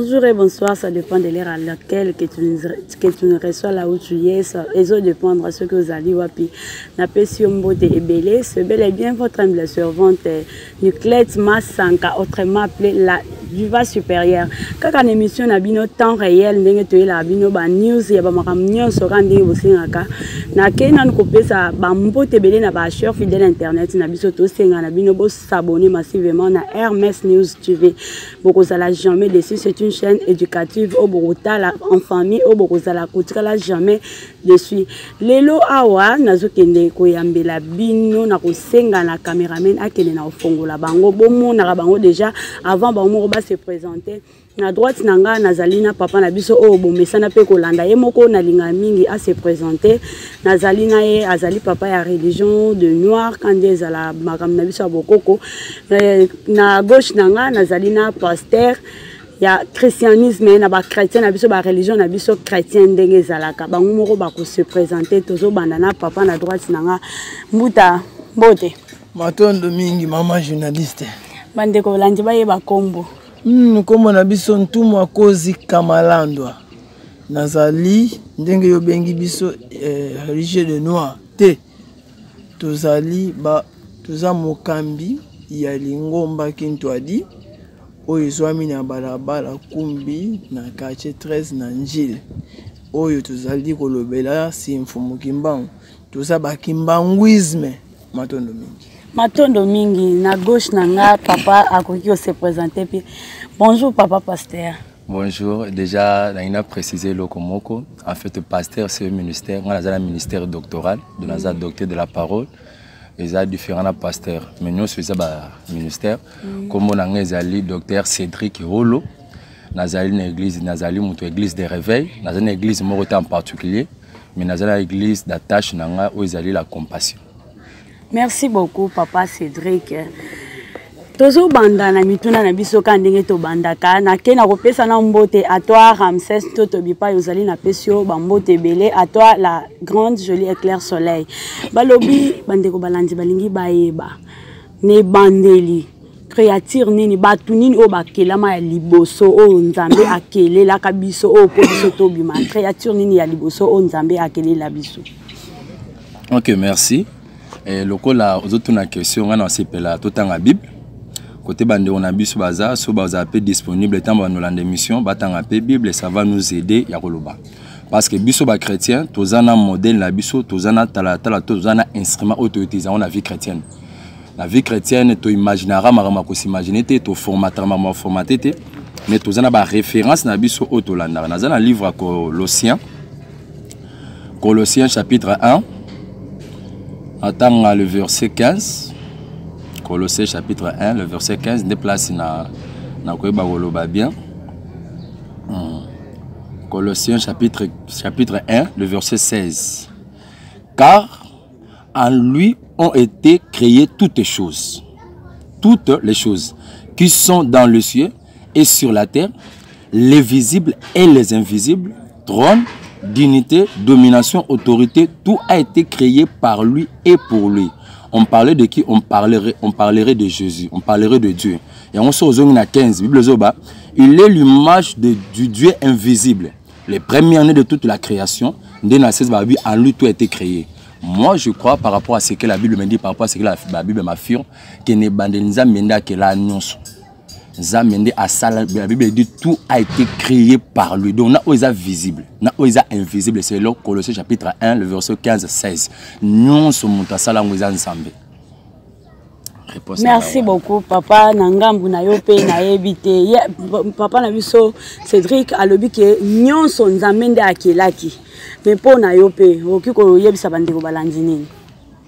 Bonjour et bonsoir, ça dépend de l'heure à laquelle que tu nous reçois là où tu es. Ça dépend de ce que vous allez voir. Napesi Mbote Ebele, c'est bel et bien votre humble servante Nuclette Massanka, autrement appelée la diva supérieure. Quand on émission na bino temps réel, ndenge to la bino ba news ya ba makamnyo sora ndenge bosingaka. Na kena nkopesa ba Mbote Ebele na ba chef fidèle internet na biso to senga na bino bo s'abonner massivement na RMS News TV. Bokozala jamais dessus, c'est une chaîne éducative au Bogota en famille au Bokozala kotikala jamais dessus. Lelo awa nazokende koyambela bino na kosenga na cameraman akene na ofongola bango bomo na bango déjà avant bango ba se présenter. Na droite nanga nazalina papa na biso o bomesana pe kolanda ye moko na linga mingi a se présenter. Nazalina ye azali papa ya religion de noir kandeza la makam na biso bokoko. Na gauche nanga nazalina pasteur ya christianisme na ba chrétien na biso ba religion na biso chrétien ndenge zalaka bango moko ba ko se présenter tozo bandana papa na droite nanga Mbuta Mbote Matondo mingi mama journaliste bande ko landi ba ye ba kombo kombo na biso ntumu akozi kamalandwa nazali ndenge yo bengi biso religieux de noir te tozali ba toza mokambi ya lingomba kintwadi oyo zwami na balabala kumbi na quartier 13 na Njile oyo tozali kolobela simfumu kimbangu toza bakimbanguisme matondo mingi na gauche nanga papa akoki se présenter puis bonjour papa pasteur. Bonjour, déjà on a précisé le komoko en fait pasteur c'est un ministère on a un ministère doctoral de la docteur de la parole. Il y a différents pasteurs. Mais nous, c'est un ministère. Comme on a un docteur Cédric Holo, nous avons une église de réveil, nous avons une église en particulier, mais nous avons une église d'attache où il y a la compassion. Merci beaucoup, papa Cédric. Tozo banda na mituna na biso kandenge to bandaka na kena kopesa na mbote à toi Ramsès toto bipa yozali na pesio ba mbote belé à toi la grande jolie éclair soleil balobi bande ko balandi balingi baeba ne bandeli créature nini batu nini o bakelama ya liboso o nzambe akele la kabiso o po biso to bima créature nini ya liboso o nzambe akele la biso. OK, merci. Et lokola ozoto na question ngana sepela totanga Bible. Côté bande on a biso baza so baza peu disponible tant on a l'émission batanga pe Bible ça va nous aider ya koloba parce que biso ba chrétien tozana modèle la biso tozana tala tozana instrument autorité on a vie chrétienne la vie chrétienne to imaginera marama ko s'imaginer te to formater marama formater te mais tozana ba référence na biso autolanda na zana livre à Colossiens chapitre 1 attends le verset 15. Colossiens chapitre 1, le verset 15, déplace na koyeba koloba bien. Colossiens chapitre 1, le verset 16. Car en lui ont été créées toutes les choses qui sont dans le ciel et sur la terre, les visibles et les invisibles, trône, dignité, domination, autorité, tout a été créé par lui et pour lui. On parlait de qui? On parlerait de Jésus, on parlerait de Dieu. Et on se retrouve à 15, Bible Zoba, il est l'image du Dieu invisible, le premier-né de toute la création, en lui tout a été créé. Moi je crois par rapport à ce que la Bible me dit, par rapport à ce que la Bible m'affirme, que ne bandeniza menda que la annonce. La Bible dit tout a été créé par lui. Donc, on a visible, on a invisible. C'est là Colossiens chapitre 1, le verset 15-16. Nous sommes ensemble. Merci beaucoup, papa. Nangambu na yope na ebite. Papa na biso Cédric alobi ke nyon son nzamende akelaki. Mais po na yope, okiko yebisa bandeko balandi nini.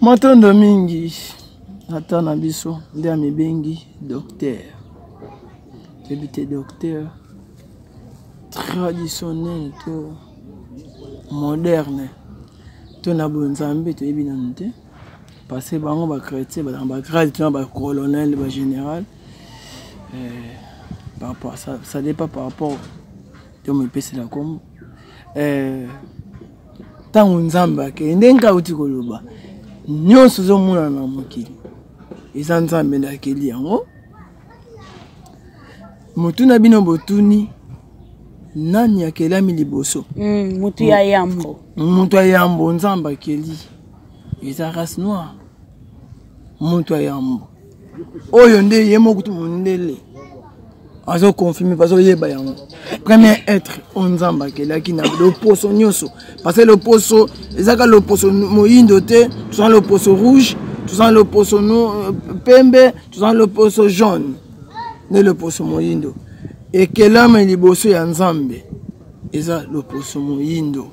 Matondo mingi. Ata na biso ndia mibengi docteur. Débité docteur traditionnel to moderne to na bonzambe to ebina nte passer bango ba chrétien ba grade to ba colonel ba général par rapport ça dépend par rapport to me pese la comme tango nzamba ke ndenga uti koloba nyonso zo muna na mokili eza nzambe na keli yango Motuna bino botuni nani akelami liboso mutu ya yambo mutu ya yambo nzamba akeli eza race noire mutu ya yambo oyo nde ye moko tu mondele azo confirmer parce que yeba yango premier être on nzamba akelaki na loposo nyonso parce que loposo ezaka loposo moyindo te tu sens loposo rouge tu sens loposo pembe tu sens loposo jaune ne loposo moyindo ekelama liboso ya nzambe eza loposo moyindo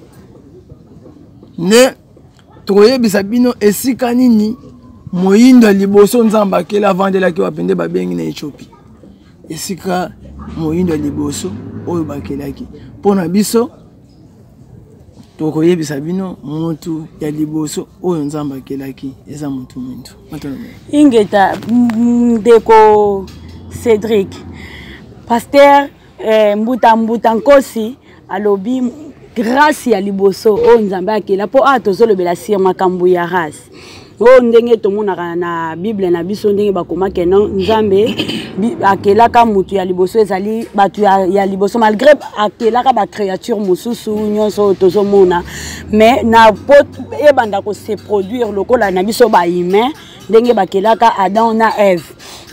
ne toyebisa bino esika nini moyindo liboso nzamba akela vandelaki wapende babengi na Ethiopie esika moyindo liboso oyo bakelaki pona biso tokoyebisa bino mutu ya liboso oyo nzamba akelaki eza mutu mwindu ingeta ndeko Cédric Pasteur Mbuta Nkosi alobi grâce ya liboso o nzambe akela po atozolobela sir makambo ya race o ndenge tomonaka na Bible na biso ndenge bakomaka na nzambe akelaka mutu ya liboso ezali batu ya liboso malgré akelaka ba créature mususu nyonso tozomona mais na pot ebanda ko se produire lokola na biso ba humain ndenge bakelaka Adam na Eve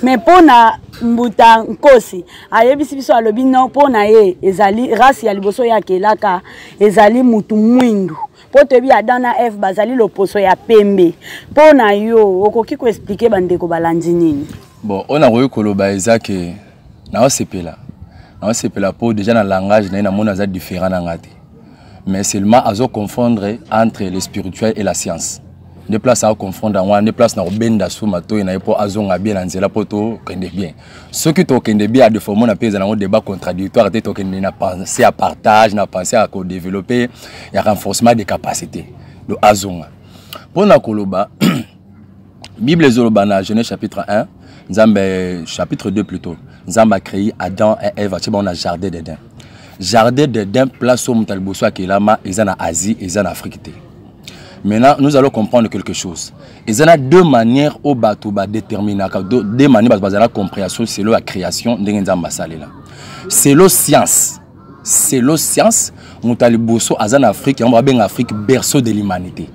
mais pona Mbuta Nkosi ayebisi biso alobi non pona ye ezali race ya liboso ya kelaka ezali mutu mwindu po tebi Adam na Eve bazali loposo ya pembe pona yo okoki ko expliquer bandeko balandi nini. Bon, on a reçu koloba ezake na osepela po déjà dans langage na mona za différent na ngati mais seulement azo confondre entre le spirituel et la science. Des places à confondre en des places na obenda suma to na po azonga bien nzela poto kende bien. Ce qui to kende bien de forme na pesa na un débat contradictoire te to kende na penser à partage, na penser à co-développer, il y a renforcement des capacités de azonga. Pour na koloba Bible zoloba na Genèse chapitre 1, Nzambe chapitre 2 plutôt. Nzambe a créé Adam et Ève, on a jardin d'Éden. Jardin d'Éden place au mutalboso akelama, ils en Asie, ils en Afrique. Maintenant, nous allons comprendre quelque chose. Il y a deux manières au bateau déterminer, deux manières de la compréhension, c'est la création de Nzamba Salela. C'est la science. C'est la science. Mutalboso en Afrique, on va bien Afrique berceau de l'humanité.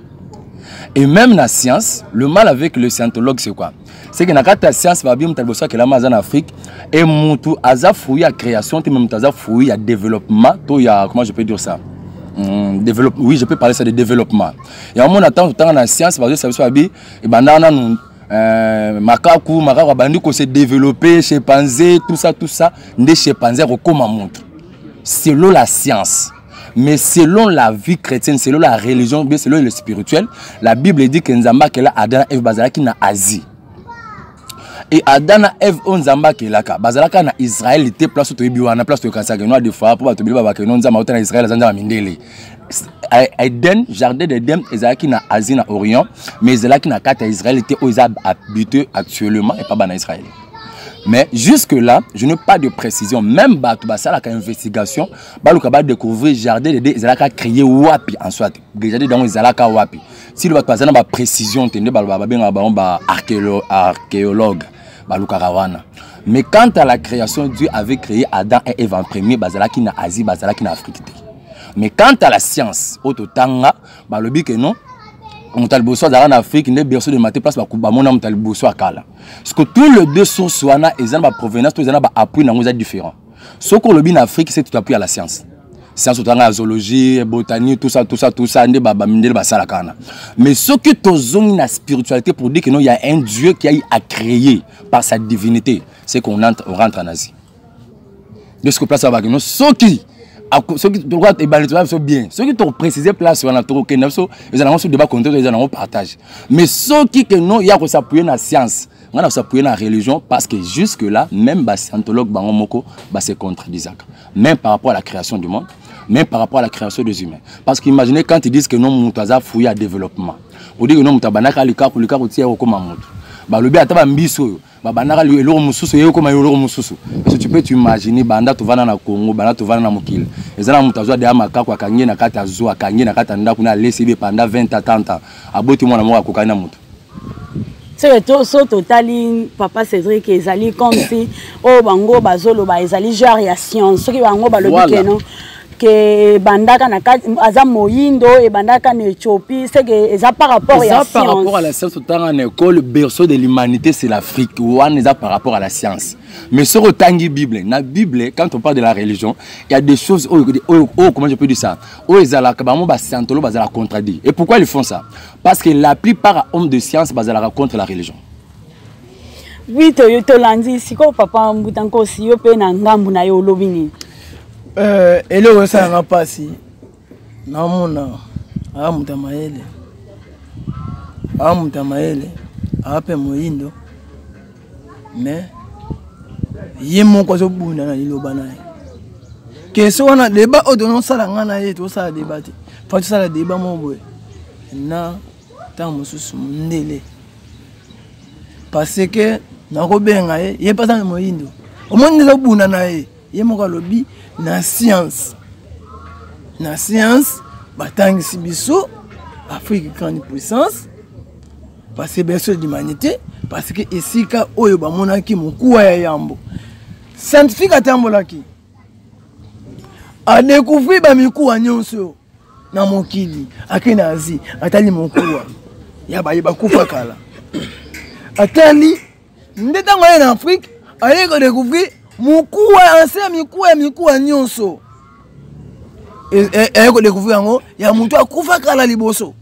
Et même la science, le mal avec le scientologue c'est quoi? C'est que la science va bien mutalboso que la en Afrique et mutu aza fouille à création, même aza fouille à développement, comment je peux dire ça? Oui, je peux parler ça de développement. Et à mon attend dans la science, parce que ça veut dire que macaco bandi ko se développer, chimpanzé, tout ça, des chimpanzés comme montre. Selon la science, mais selon la vie chrétienne, selon la religion, bien selon le spirituel, la Bible dit que Nzamba kela Adam et Eve bazalaki na Asie. Et Adam et Eve on Nzamba kelaka bazalaka na Israël était place to biwana place to kasaka noa de fois pour to bilaba ke non Nzamba autant Israël Nzamba mindele. Eden jardin d'Eden ezalaki na Asie na Orient mais ezalaki na kata Israël était aux habité actuellement et pas ban Israël. Mais jusque là, je n'ai pas de précision. Même bato basala ka investigation, baluka ba découvrir jardin d'Eden ezalaka créé wapi en soit. Jardin dans ezalaka wapi. Si le bato basala ba précision tende ba benga ba archéologue. Mais quant à la création, Dieu avait créé Adam et Ève en premier, bazalaki na Asie, bazalaki na Afrique. Mais quant à la science, ototanga, balobi que non, on talboso en Afrique, ne berceau de maté place ba mona talboso akala. Parce que tous les deux sources wana ezana ba provenance, ezana ba appui na ngoza différent. Ce qu'on lobi en Afrique, c'est tout appui à la science. Science otanga zoologie, botanique, tout ça, ndé baba mindele basala kana. Mais ce que tozongi na spiritualité pour dire que non, il y a un Dieu qui a créé par sa divinité, c'est qu'on rentre en Asie. De ce que place avec nous, ceux qui doivent être bien, ceux qui ont précisé place sur la tour, ils ont un débat contre eux, ils ont un partage. Mais ceux qui non, il y a que s'appuyer dans la science, on a s'appuyer dans la religion parce que jusque là, même les scientologues bango se contredisent. Même par rapport à la création du monde. Même par rapport à la création des humains. Parce qu'imaginez quand ils disent que non, Moutaza fouille à développement. On dit que non, Moutabanaka, le cas pour le cas où tu es au commandement. Le bien, tu vas m'biso. Banaka, le loro mususu, et comme le loro mususu. Parce que tu peux t'imaginer, Banda, tu vas dans le Congo, Banda, tu vas dans le Mokil. Et ça, Moutaza de Amaka, quoi, Kanye, Nakata, Zoa, Kanye, Nakata, Ndakuna, laissé pendant 20 à 30 ans. Aboti, mon amour, à Kokana Moutou. c'est que so totali papa Cédric ezali comme si oh bango bazolo ba ezali genre ya science soki bango ba lobi que non que bandaka na aza moyindo et bandaka na Éthiopie c'est que ça par rapport à la science. Par rapport à la science autant en école le berceau de l'humanité c'est l'Afrique ou on est par rapport à la science. Mais sur le tangi Bible, la Bible quand on parle de la religion, il y a des choses comment je peux dire ça. Oh ezala kabamo ba scientolo bazala contredire. Et pourquoi ils font ça? Parce que la plupart hommes de science bazala contre la religion. Oui, to landi siko papa mbutanko si yo pe na ngambu na yo lobini. Eloko esanga pasi namona amuta mayele ape moyindo mais ye moko azobunda na liloba na ye keso wana débat oyo tonosala nga na ye tosala débat te fa tosala débat moko boye na ntango mosusu mondele parce que nakobenga ye mpasa moyindo omoni nde ezobunda na ye ye moko alobi na science batangisi biso Afrique grande puissance parce que berceau de l'humanité parce que esika oyo bamonaki mokuwa ya yambo scientifique atambolaki adécouvrir bamikuwa nyonso na mokili ake na Asie atali mokuwa ya bayeba kufa kala atali nde ntango aye na Afrique aye kodécouvrir mukuwa ancien mikuwa nyonso eko découvrir yango ya mutu akufa kala liboso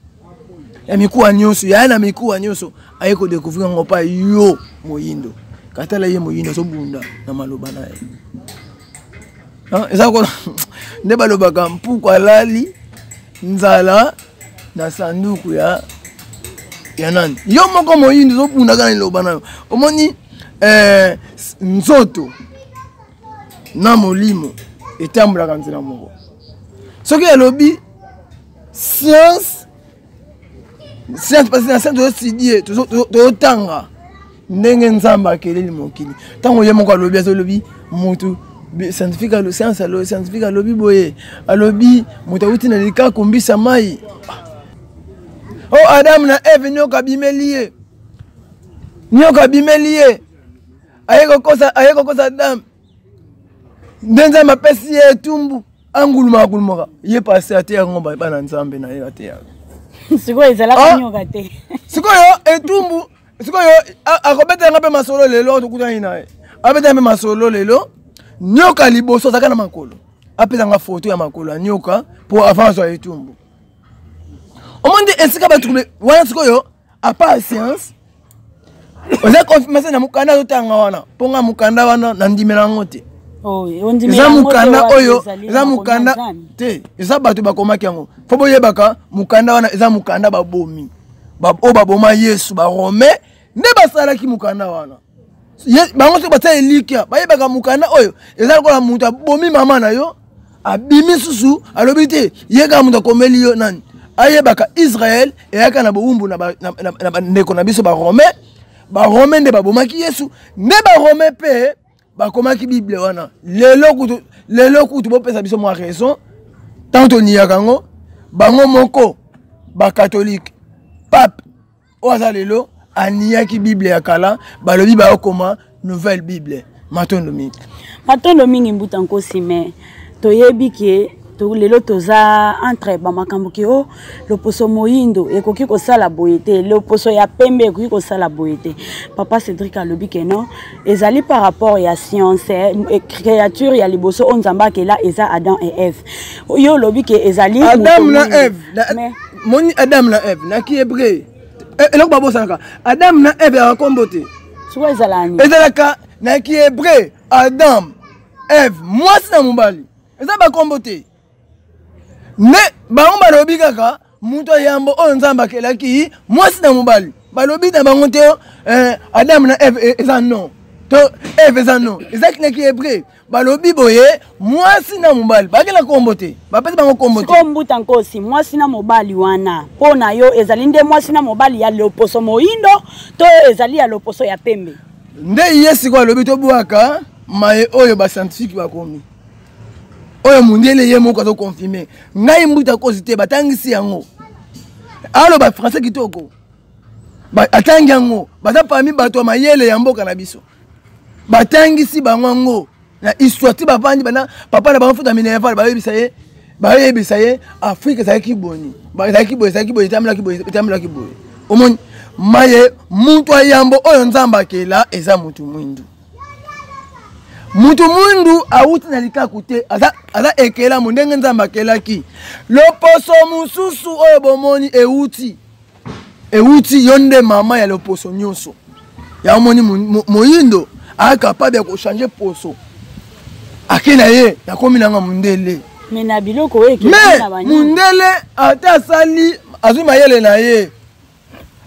ya mikuwa nyonso ya na mikuwa nyonso ayeko découvrir yango pa yo moyindo katala ye moyindo so bunda na maloba na ye eza ko nde balobaka mpuku alali nzala na sanduku ya nani yo moko moyindo so bunda kana liloba na yo omoni nzoto na molimo etambolaka nzela moko soki alobi science parce que na science tozostudie tozotanga ndenge nzambe akeleli mokili ntango ye moko alobi azolobi motu scientifique alobi boye alobi moto awuti na lika kombisa mai o Adam na Eve nyoka abimeli ye aye kokosa Adam nde nzambe apesi ye etumbu angulumaka ye pase ate yango bana nzambe na ye ate yango sikoyo ezalaka nyoka te sikoyo etumbu sikoyo akobetanga mpe masolo lelo tokutani na ye abetanga mpe masolo lelo nyoka liboso azalaka na makolo apesanga foto ya makolo ya nyoka mpo avance ya etumbu omonde esika bato wana sikoyo apa science oza confirmation na mukanda azotanga wana mpo nga mukanda wana nandimela yango te eza mukanda oyo eza mukanda te eza bato bakomaki yango fo boyebaka mukanda wana eza mukanda babomi oyo baboma Yesu barome nde basalaki mukanda wana bango soki batya elikia bayebaka mukanda oyo eza lokola moto abomi mama na yo abimi susu alobi te yeka moto akomeli yo nani ayebaka Israel eyaka na bowumbu na bandeko na biso barome nde babomaki Yesu nde barome mpe bakomaki Bible wana lelo kutu bopesa biso mwa raison tant toniyaka yango bango moko bakatholike pape oyo aza lelo aniyaki Bible ya kala balobi baokoma nouvelle Bible matondo mingi mbuta nkosi me toyebi ke lelo toza entre bamakambo ki o loposo moyindo ekoki kosala boye te loposo ya pembe ekoki kosala boye te papa Cédric alobi ke non ezali par rapport ya science créature ya liboso on nzamba ke la eza Adam et Ève yo lobi ke ezali Adam na Ève moni Adam na Ève na ki hébreu eloko babosanaka Adam na Ève ya kombo te siko ezalani ezalaka na ki hébreu Adam Ève mwasi na mobali eza bakombo te ne bango balobi kaka mutu yambo oyo nzambe akelaki mwasi na mobali balobi na bango te Adam na Ève eza non to Ève eza non ezaki naki hébreu balobi boye mwasi na mobali bakela kombo te bapesi bango kombo te ko mbuta nkosi mwasi na mobali wana mpo na yo ezali nde mwasi na mobali ya loposo moyindo to ezali ya loposo ya pembe nde ye sikoyo alobi tobwaka maye oyo bascientifique bakomi oyo mundele ye moko azo confirmer ngai mbuta kosi te batangisi yango alo ba français kitoko atangi yango baza parmi bato mayele ya mboka na biso batangisi bango ngo na histoire ti bavandi bana papa na bango futa minerval bayebisa ye Afrique ezalaki boni ezalaki boye etambolaki boye omoni maye muntu ayambo oyo nzambe akela eza mutu mwindu awuti na likaku te aza ekela ndenge nzambe akelaki loposo mosusu oyo bomoni ewuti yo nde mama ya loposo nyonso ya omoni moyindo capable ya kochange poso ake na ye nakomi nanga mundele mais na biloko oyo mundele ata asali azwi mayele na ye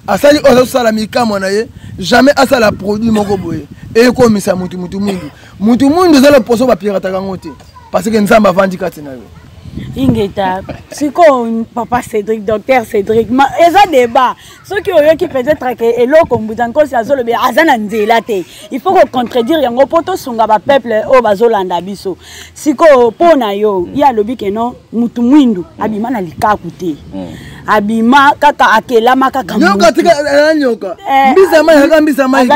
asali ozosala mikamo na ye jamais asala produit moko boye ekomisa mutu mwindu eza loposo bapirataka yango te parce que nzambe avandi kati na yo ingeta siko papa Cédric docteur Cédric eza débat soki oyoki peut-être que eloko mbuta nkosi azolobe azana nzela te il faut ko contredire yango poto sunga ba peuple o bazolanda biso siko pona yo ya lobi ke non mutu mwindu abima na likaku te abima kaka akelama kaka nyoka tika nyoka mbisa mai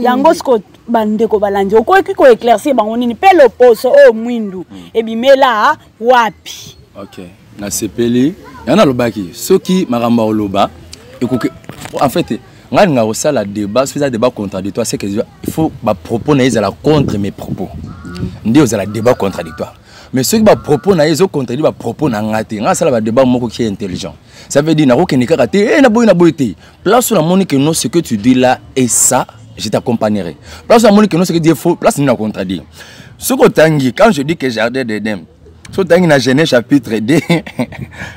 yango siko bandeko balandi okoki ko éclaircir bango nini pe loposo o mwindu ebimela wapi. OK na sepeli yana lobaki soki maramba oloba ekoki en fait ngani nga osala débat c'est un débat contradictoire c'est que il faut ba propos na ezala contre mes propos ndi ozala débat contradictoire mais ceux qui ba propos na ezo contredire ba propos na ngate nga sala ba débat moko qui est intelligent ça veut dire na ko kenika kate na boyete place la monique non ce que tu dis là et ça je t'accompagnerai. Place à mon que non ce que dit faux, place nous contredire. Ce que tangi quand je dis que jardin d'Éden, ce tangi dans Genèse chapitre 2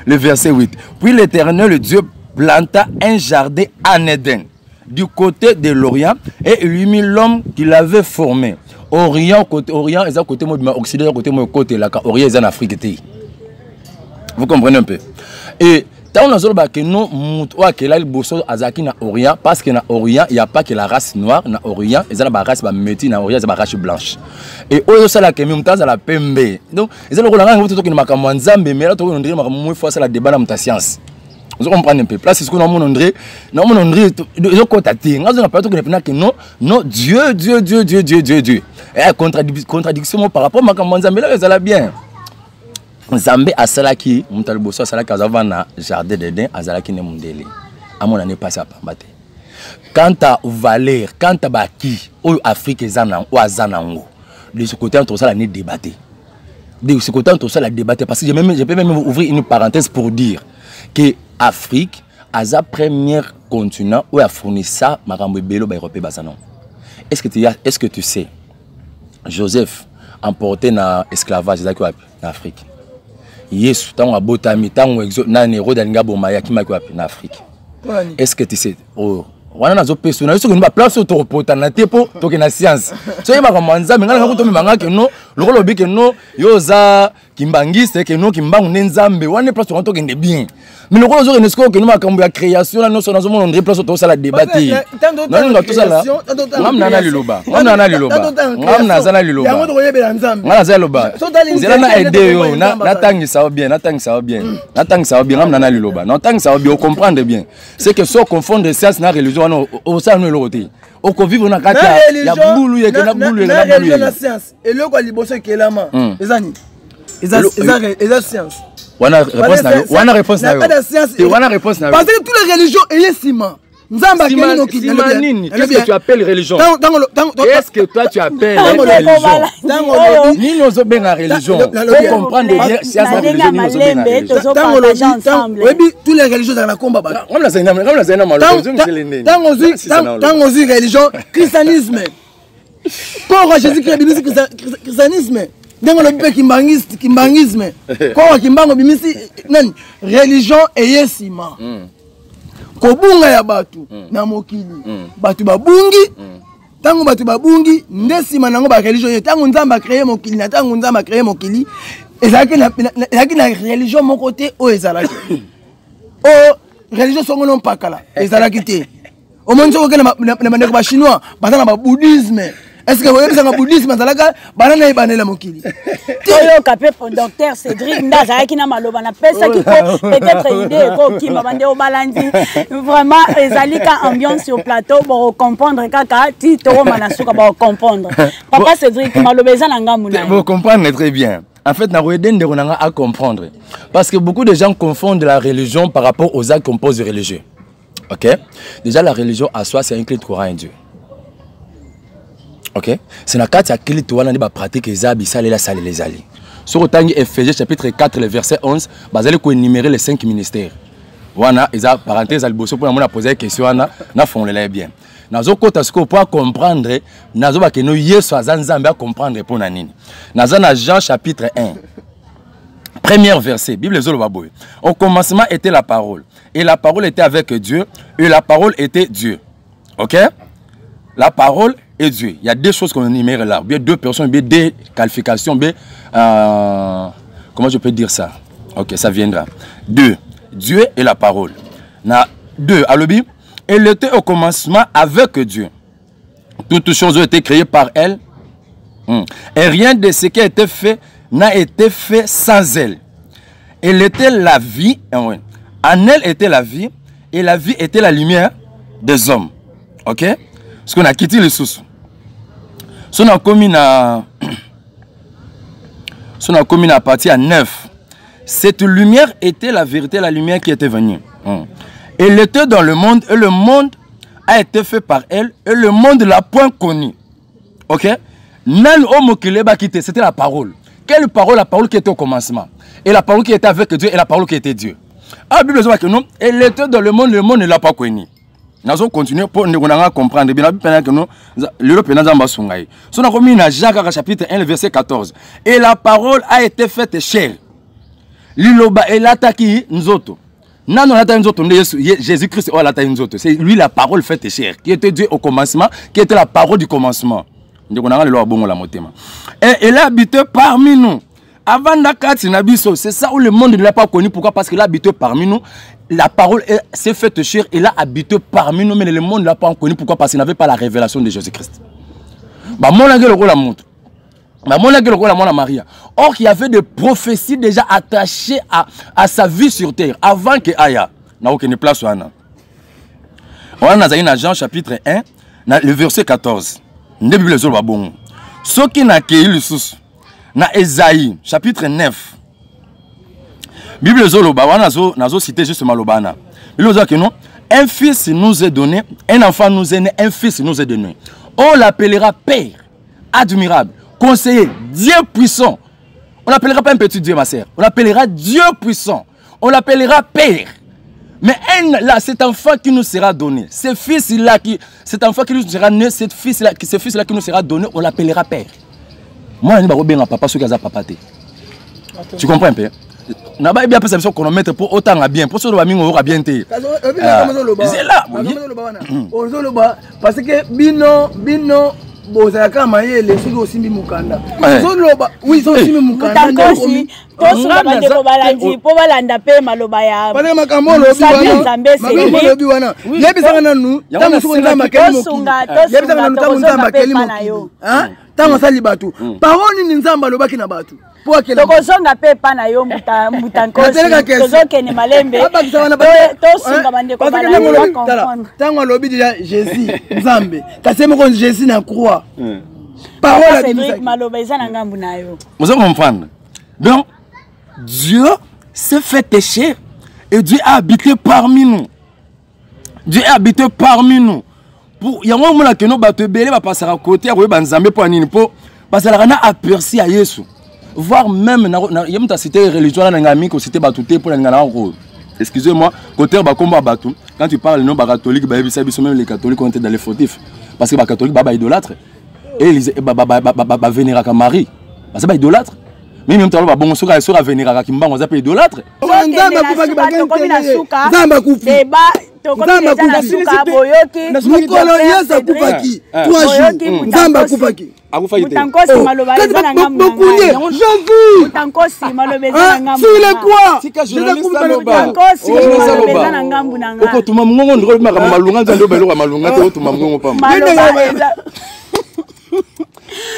le verset 8. Puis l'Éternel le Dieu planta un jardin en Éden du côté de l'Orient et il lui mit l'homme qu'il avait formé. Orient côté Orient et côté occident côté là Orient est en Afrique. Vous comprenez un peu. Et tant on a que non mutoa que là le bosso azaki na Orient parce que na Orient il y a pas que la race noire na Orient ils ont la race ba métis na Orient c'est la race blanche et oyo sala que mumta za la pembe donc ils ont le rôle to que makamwa nzambe mais là to on dirait makamwa fois ça la débat na science vous comprenez un peu place ce qu'on a mon André ils ont contacté on a pas to que non Dieu et contradiction par rapport makamwa nzambe là ça la bien Nzambe asalaki mutaliboso asalaki azavana jardin d'Éden azalaki ne mundele amona ne pas ça pambate quant à valeur quant à baki au Afrique ezana ou azanango de ce côté entre ça la ne débattre de ce côté entre ça la débattre parce que je peux même ouvrir une parenthèse pour dire que Afrique aza premier continent où a fourni ça makambo belo ba européen basanon est-ce que tu sais Joseph emporté na esclavage ezaki wapi na Afrique Yesu tango abotami tango na nero dalinga bomaya kimaki wapi na Afrique. Est-ce que tu sais oh wana nazo peso na yesu ko ba place to repota na tepo to ke na science. So yeba ko manza ngala ko to manga ke no lokolo bi ke no yoza kimbangiste ke no kimbangu nenzambe wana place to ke bien. Mais lokolo zo ke nesko ke no makambo ya création na no so nazo mona place to sala débattre. Non nga to sala. Ngamna na liloba. Ngamna zana liloba. Yango to yebela nzambe. Ngala za liloba. Zela na aider yo na tangisa bien, ngamna na liloba. Na tangisa bien, comprendre bien. C'est que so confondre science na religion au sein de l'autre. Au vivre na kata ya boulou ye na boulou na religion na science et le ko liboso kelama ezani eza science wana réponse na yo parce que toutes les religions et sima nzamba kelino kinini qu'est-ce que tu appelles religion qu'est-ce que toi tu appelles religion ni nous benga religion pour comprendre bien science na religion ni nous benga ensemble oui toutes les religions dans la combat ngam la zaina malo tango zi religion christianisme pour Jésus christianisme ndengo lo pe kimbangisme kwa kimbango bimisi nani religion eyesima kobunga ya batu na mokili batu babungi tango batu babungi ndesima nango ba religion tango nzamba créer mokili na tango nzamba créer mokili ezalaki na religion mon côté o ezalaki o religion songo non pakala ezalaki te o monzo ko na mandeko ba chinois bazana ba bouddhisme est-ce que vous avez un bouddhisme zalaka banana et banela mokili Toyo capé docteur Cédric Ndaza qui n'a maloba na pesa qui peut-être idée ko qui m'a bandé au balandi vraiment ezalika ambiance sur plateau pour comprendre kaka ti to manasuka pour comprendre papa Cédric maloba ezana ngamuna vous comprenez très bien. En fait, on a à comprendre. Parce que beaucoup de gens confondent la religion par rapport aux actes qu'on pose religieux. Ok? Déjà, la religion à soi, c'est un clé de croire en Dieu. Ok? C'est dans le cas de la clé de pratique les habits, ça les les alliés. Sur le Ephésiens chapitre 4, le verset 11, vous allez énumérer les 5 ministères. Voilà, ils ont parenthèse à l'bosso pour poser une question, na font les bien. Nazo kota ce qu'on peut comprendre, nazo ba que nous yeso azanzambe à comprendre pour nanini. Nazo na Jean chapitre 1. Premier verset, Bible zolo baboy. Au commencement était la parole, et la parole était avec Dieu, et la parole était Dieu. OK? La parole est Dieu. Il y a deux choses qu'on énumère là, bien deux personnes, bien deux qualifications, bien comment je peux dire ça? OK, ça viendra. Deux, Dieu et la parole. Na deux, alobi. Elle était au commencement avec Dieu. Toutes choses ont été créées par elle. Et rien de ce qui a été fait n'a été fait sans elle. Elle était la vie. En elle était la vie. Et la vie était la lumière des hommes. Ok? Parce qu'on a quitté les sous. Si on a commis à partir à 9. Cette lumière était la vérité, la lumière qui était venue. Elle était dans le monde et le monde a été fait par elle et le monde l'a point connu. Ok? C'était la parole. Quelle parole? La parole qui était au commencement. Et la parole qui était avec Dieu et la parole qui était Dieu. Ah, la Bible dit que non, elle était dans le monde ne l'a pas connu. Nous allons continuer pour nous comprendre. Si on a commis dans Jacques chapitre 1, verset 14. Et la parole a été faite chère. Liloba et l'attaque nous autres. Non, Jésus-Christ, c'est lui la parole faite chère, qui était Dieu au commencement, qui était la parole du commencement. Et il a habité parmi nous. Avant c'est ça où le monde ne l'a pas connu. Pourquoi? Parce qu'il a habité parmi nous. La parole s'est faite chère, il a habité parmi nous, mais le monde ne l'a pas connu. Pourquoi? Parce qu'il n'avait pas la révélation de Jésus-Christ. Or, il y avait des prophéties déjà attachées à sa vie sur terre avant que Aya n'a aucune place. On a dans Jean chapitre 1, le verset 14. Ce qui n'a qu'à eu le sous, dans Esaïe chapitre 9. Bible Zoloba, on a cité justement l'Obana. Bible Zoloba que non, un fils nous est donné, un enfant nous est né, un fils nous est donné. On l'appellera Père, admirable, conseiller, Dieu puissant. On l'appellera pas un petit Dieu, ma sœur. On l'appellera Dieu puissant. On l'appellera Père. Mais là, cet enfant qui nous sera donné, cet enfant qui nous sera né, ce fils-là qui nous sera donné, on l'appellera Père. Moi, je ne sais pas papa, ce que papa. Tu comprends un peu? On a bien pensé qu'on va mettre pour autant à bien, pour ceux qui vont bien. C'est là. Parce que Bino. Bozaka mayele siki osimbi mukanda. Oui, so osimbi mukanda. Mutankosi, tosuka bande ko balandi, po balanda pe maloba ya. Bale makambo lobi wana. Yebisanga nanu, tango suka makeli mokili. Yebisanga nanu tango nzamba makeli mokili. Hein? Tango sali batu. Paroni ni nzamba lobaki na batu. Tokozonga pe pa na yo mutankosi. Tozoke ni malembe. Tosuka bande ko balandi. Tango lobi déjà Jésus, Nzambe. Kasemo ko Jésus na croix. Parole à Cédric maloba eza na ngambu na yo. Vous allez comprendre. Donc Dieu s'est fait pécher et Dieu a habité parmi nous. Dieu a habité parmi nous. Pour il y a un moment là que nous bateau belé va passer à côté à Nzambe pour nini pour parce que la aperçu à Jésus. Voir même il y a une cité religion là ngami ko cité batouté pour ngana rose. Excusez-moi, côté bakomba batou. Quand tu parles non catholique ba bisa biso même les catholiques ont été dans les fautifs parce que ba catholique ba idolâtre et ils ba vénérer à Marie. Parce que ba idolâtre. Même temps ba bon soka sera vénérer à Kimba on s'appelle idolâtre. Nzamba kufaki ba Nzamba kufi. Nzamba kufaki. Mukolo yesa kufaki. 3 jours. Nzamba kufaki. Mutankosi maloba ezana ngambu. Mutankosi maloba ezana ngambu. Sur le quoi? Mutankosi maloba ezana ngambu nanga. Oko tuma mungongo ndro malunga nzando belo malunga te tuma mungongo pa.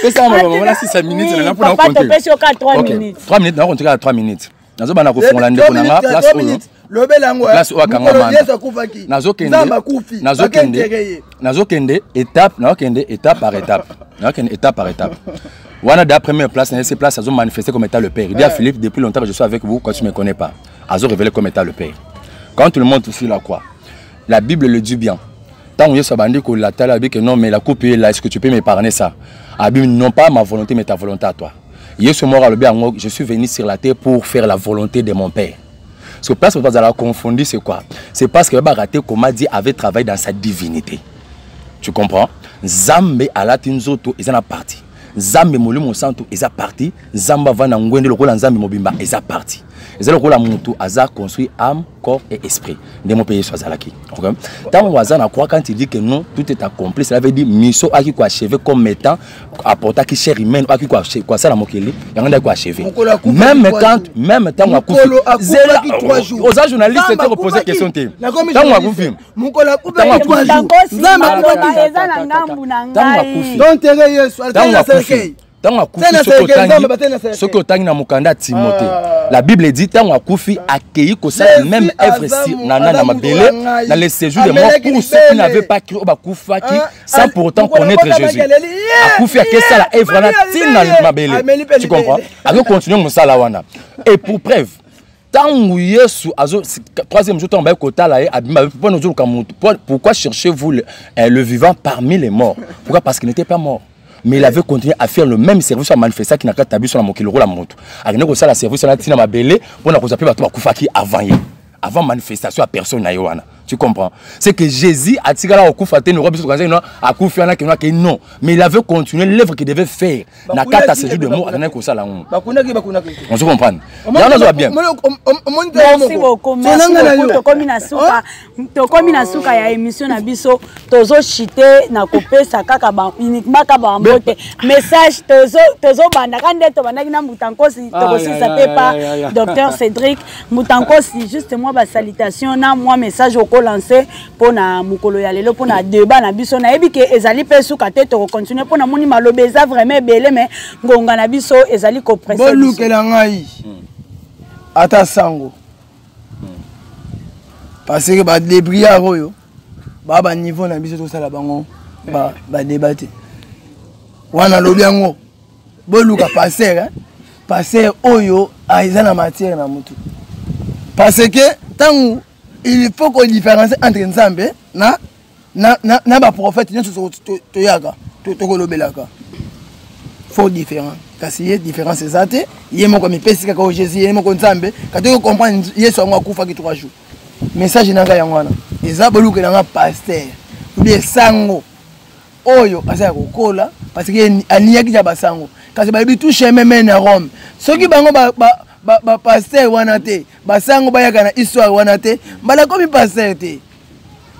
Et ça, on a 6 minutes. Oui, papa, tu peux sur 3 minutes. 3 minutes, on continue à 3 minutes. Nazo bana ko Finlande ko nanga place où place où akanga nazo kende étape par étape. Wana da première place, c'est place azo manifester comme état le père. Il dit à Philippe depuis longtemps que je suis avec vous quand tu me connais pas. Azo révélé comme état le père. Quand tu le montres sur la croix, la Bible le dit bien. Tant on y est bandi ko la tala que non mais la coupe est là, est-ce que tu peux m'épargner ça? Bible non pas ma volonté mais ta volonté à toi. Je suis venu sur la terre pour faire la volonté de mon père. Ce que parce que vous allez confondre, c'est quoi? C'est parce que Baraté, comme a dit, avait travaillé dans sa divinité. Tu comprends? Zambe alatinzoto, ils en parti. Zambe molumo santo, ils ont parti. Zamba va n'angwende le rôle Zambe mobimba, ils ont parti. Ils ont le rôle à Moutou, Aza construit âme, corps et esprit. De mon pays soit Zalaki. Tant on a quoi quand il dit que non, tout est accompli, cela veut dire miso a qui quoi achevé comme mettant apporter qui cher humain a qui quoi ça la mokeli, il y a quoi achevé. Même temps on a coupé. Aux journalistes étaient reposé question té. Tant on a coupé. Mon cola coupé 3 jours. Tant on a coupé ce que tu as na mukanda Timothée. La Bible dit tant on a coupé accueilli que ça même œuvre si nana na mabele dans les séjours de mort pour ceux qui n'avaient pas cru au bakufa qui sans pourtant connaître Jésus. A coupé que ça la œuvre na tina mabele. Tu comprends? Alors continuons ça là wana. Et pour preuve tant Yesu azo troisième jour tombe kota là pourquoi cherchez-vous le vivant parmi les morts? Pourquoi? Parce qu'il n'était pas mort. Mais il avait continué à faire le même service à manifester qui n'a pas tabu sur la mokilo la moto. A gagné ça la service na tina mabele pour na ko zapper bato bakufaki avant manifestation à personne na yoana. Tu comprends? C'est que Jésus a tiré la okufa te no robiso kanza no akufa na que non, mais il avait continué l'œuvre qu'il devait faire. Na kata ce jour de mort a gagné ko ça là on. On se comprend. Ya on a bien. Merci beaucoup. Tokomi na suka ya émission na biso tozo chité na kopesa kaka ba uniquement ka ba mbote message tozo banda kande to banda na mutankosi tokosisa te pa docteur Cédric mutankosi juste moi ba salutation na moi message au lancé pour na mukolo ya lelo pour na débat na biso na yebi ke ezali pe suka te to continuer pour na moni malobeza vraiment belé mais ngonga na biso ezali ko presser bolukela ngai ata sango parce que ba débris oyo ba niveau na biso to sala bango ba débattre wana lobi yango boluka passer oyo aiza na matière na mutu parce que tant il faut qu'on différencie entre Nzambe na ba prophète nyoso to yaga to kolobelaka faut différent kasi ye différence c'est ça té yemo comme pesi ka ko Jésus yemo ko Nzambe ka to comprendre Yesu ngo akufa ki 3 jours message nanga yangwana eza boluke nanga pasteur ou bien sango oyo asa kokola parce que aniyaki ja basango kasi ba bi tout chemin men na Rome soki bango ba pasteur wana te basango bayaka na histoire wana te bala komi pasteur te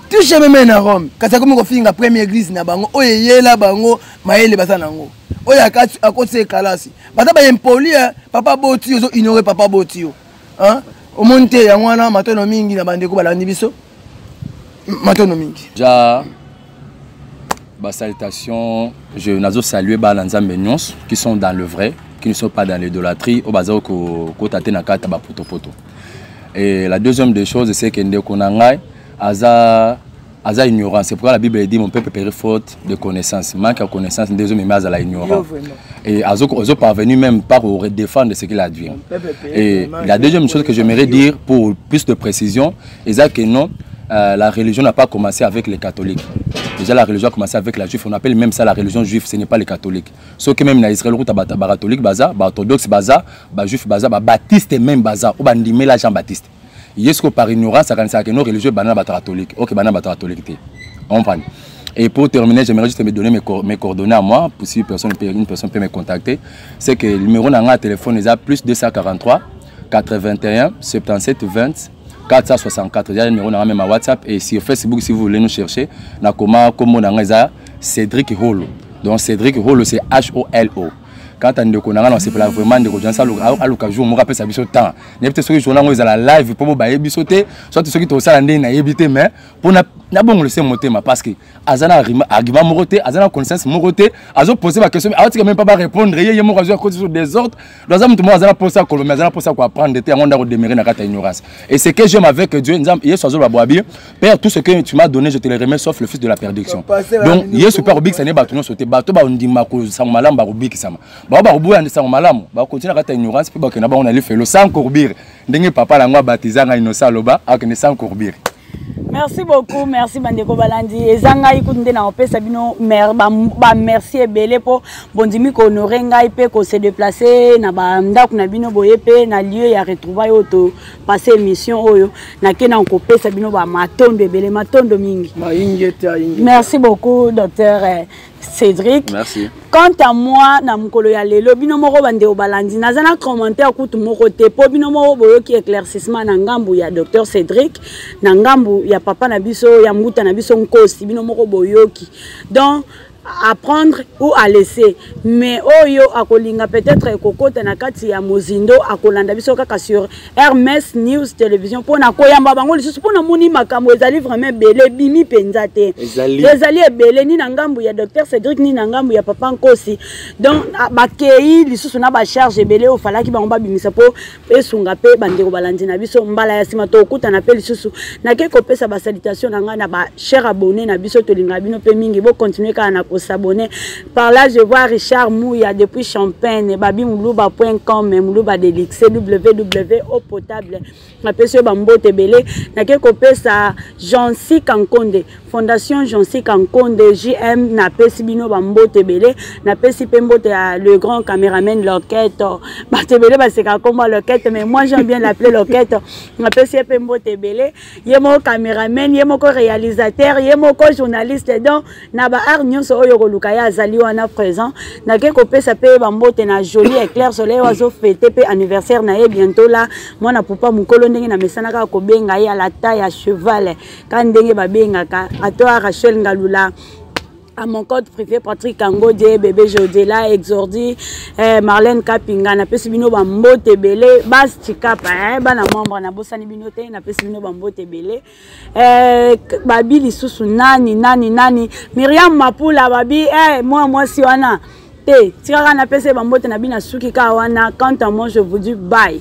touche même na Rome kasi komi ko finga première église na bango oyo yela bango maele basana ngo oyo akotse kalasi bata ba impoli papa boti ozo ignorer papa boti hein o monte ya wana matono mingi na bande ko balandi biso matono mingi ja ba salutation je nazo saluer ba Nzambe nyons qui sont dans le vrai qui ne sont pas dans l'idolâtrie au bazar ko tate na kata ba poto. Et la deuxième des choses c'est que ndeko nangai aza ignorance. C'est pourquoi la Bible dit mon peuple périt faute de connaissance. Manque de connaissance des hommes mais à la ignorance. Et azo parvenu même pas au défendre ce qu'il a dit. Et la deuxième chose que j'aimerais dire pour plus de précision, c'est que non la religion n'a pas commencé avec les catholiques. Déjà la religion a commencé avec la juive. On appelle même ça la religion juive, ce n'est pas les catholiques. Sauf que même en Israël, il y a catholique, orthodoxe, juif, baptiste même, ou bandimé Jean-Baptiste. Est-ce que par ignorance, ça a que nos religieux sont catholiques. Ok, sont catholiques. On prend. Et pour terminer, j'aimerais juste me donner mes coordonnées à moi, pour si une personne peut me contacter. C'est que le numéro de téléphone est plus 243 81 77 20 464. Il y a le numéro de WhatsApp et sur Facebook si vous voulez nous chercher. Comme Cédric Holo. Donc Cédric Holo c'est H-O-L-O. Quand on a c'est vraiment de gens à l'occasion on rappelle ça biso temps. N'est peut-être ceux qui sont là ils la live pour bailler bisoter soit ceux qui sont ça na éviter mais pour na bon laisser motema parce que azana argument moroté azana connaissance moroté azo poser ma question mais même pas répondre yé mo razo cause sur des ordres dans un tout azana poser ça colomé azana poser quoi apprendre de on a démarrer na kata ignorance et c'est que j'aime avec Dieu nzam yeso azo baboabi père tout ce que tu m'as donné je te le remets sauf le fils de la perdition donc yeso super rubik ça n'est pas tout sauter bato ba ndima ko sang malam ba rubik sama ba rubu ya sang malam ba continuer kata ignorance puis ba ke na ba on aller faire le sang courbir ndenge papa la ngwa baptisanga innocent loba ak ne sang courbir. Merci beaucoup, merci Bandeko Balandi. Ezanga ikunde na opesa bino merci ebele po bondimi ko honorer ngai pe ko se déplacer na ba ndako na bino boye pe na lieu ya retrouvaille auto passer émission oyo na kena ko pesa bino ba matondo ebele matondo mingi. Merci beaucoup docteur Cédric. Merci. Quant à moi, na mukolo ya lelo bino moko Bandeko Balandi nazana commentaire kutu moko te po bino moko boyo ki éclaircissement na ngambu ya docteur Cédric na ngambu ya papa na biso ya muta na biso nkosi bino moko boyoki donc apprendre ou à laisser mais oyo akolinga peut-être kokota na kati ya mozindo akolanda biso kaka sur RMS News Télévision pona koyamba bango lisusu pona moni makambo ezali vraiment belé bimi penza te ezali ebele ni na ngambu ya docteur Cédric ni na ngambu ya papa nkosi donc bakei lisusu na ba charge belé o falaki bango babimisa po esunga pe Bandeko Balandi na biso mbala ya sima to kuta na pe lisusu na ke kopesa ba salutation na nga na ba cher abonné na biso to linga bino pe mingi bo continuer ka na s'abonner. Par là, je vois Richard Mouya depuis Champagne, babimoulouba.com, Moulouba Delix, www.eau potable. Na pese bambo tebele, na ke kopesa Jansi Kankonde, Fondation Jansi Kankonde, JM, na pesi bino bambo tebele, na pesi pembo te le grand caméraman Loquette, ba tebele ba seka komba Loquette, mais moi j'aime bien l'appeler Loquette. Na pesi pembo tebele, yemo caméraman, yemo ko réalisateur, yemo ko journaliste, donc na ba art nyonso oyo kolukaya azali wana présent, na ke kopesa pe bambo te na joli éclair soleil oiseau fêter pe anniversaire na ye bientôt là, moi na papa mukolo ndenge na mesana ka kobenga ye à la taille à cheval quand ndenge babenga ka atoa Rachel Ngalula à mon code privé Patrick Kangodie bébé Jodela Exordi Marlène Kapinga na pesi bino bambote belé bas chikapa bana membre na bosani bino te na pesi bino bambote belé babi lisusu nani Myriam Mapula babi moi si wana te tiraka na pesi bambote na bina suki ka wana quant à moi je vous dis bye.